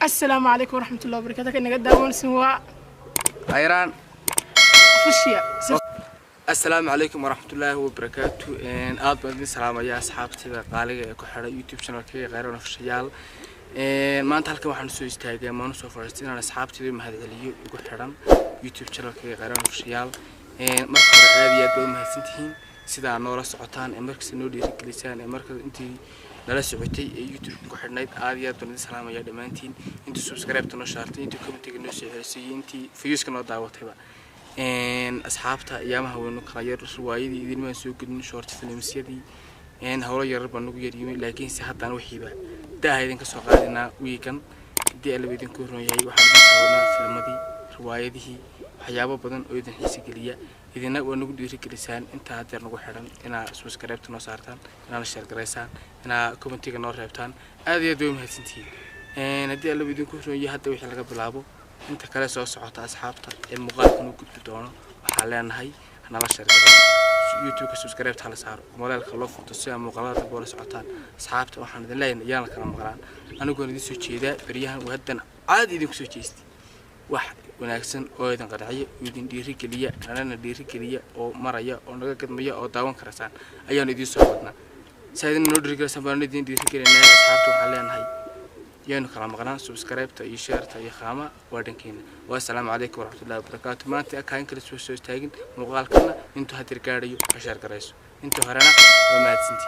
السلام عليكم ورحمة الله وبركاته. كنا قد داون سوا ايران فشيا. السلام عليكم ورحمة الله وبركاته. aad baan idin salaamayaa asxaabtayda qaaliga ee ku xiran YouTube channel-kayga Khayran Official. maanta halkan waxaan soo istaagay maanu soo fariistay inaan asxaabtayda mahadceliyo ugu xiran YouTube channel-kayga Khayran Official. marka hore aad iyo aad baad u mahadsantihiin sida aad noola socotaan markasta noo dhiirigelisaan markasta intii nala socotay YouTube ku xirnayd aad iyo aad baan idin salaamayaa dhamaantiin intii subscribe noo shaartay intii comment-ga noo soo xiriisay intii views-ka noo daawatayba. asxaabta iyamaha waynu kala yar riwaayadii idin ma soo gudbin short filmsyadii hawlo yar baan ugu yariyay laakiin si haddana wixiiba daa idin ka soo qaadinaa weekan dii la idin ku roonyahay waxaan idin soo filmadii riwaayadii waxyaabo badan oo idin xiiso geliya idina waa nagu dhiirigelisaan inta hadda nagu xiran inaa subscribe noo saartaan inaa share gareysaan inaa comment-ga noo reebtaan aad iyo aad way mahadsantihiin hadii la idin ku roonyahay hadda wixii laga bilaabo inta kale soo socota asxaabta ee muuqaalkan uu gudbi doono waxa leenahay nala share YouTube ka subscribe hala saaro modeelka loo furto si ay muuqaalada bool socotaan asxaabta waxaan idin leeyahay yaan kala maqlaan anigoo idin soo jeeda bariyahan wadan aad idin ku soo jeestay wax wanaagsan oo idin qadciyo idin dhiirigeliya anana dhiirigeliya oo maraya oo naga gadmaya oo daawan karasaan ayaan idin soo wadnaa sayidin noo dhiirigelisaan baan idin dhiirigelinaa asxaabta waxaan leenahay يانو كلام مقنان سبسكرايب تا شير تا خامة وادنكينا والسلام عليكم ورحمة الله وبركاته ما أنت كاين كل سويس تاجن مقال كنا أنتو هتركاريو أشار كريسو أنتو هرانا وما تسنتي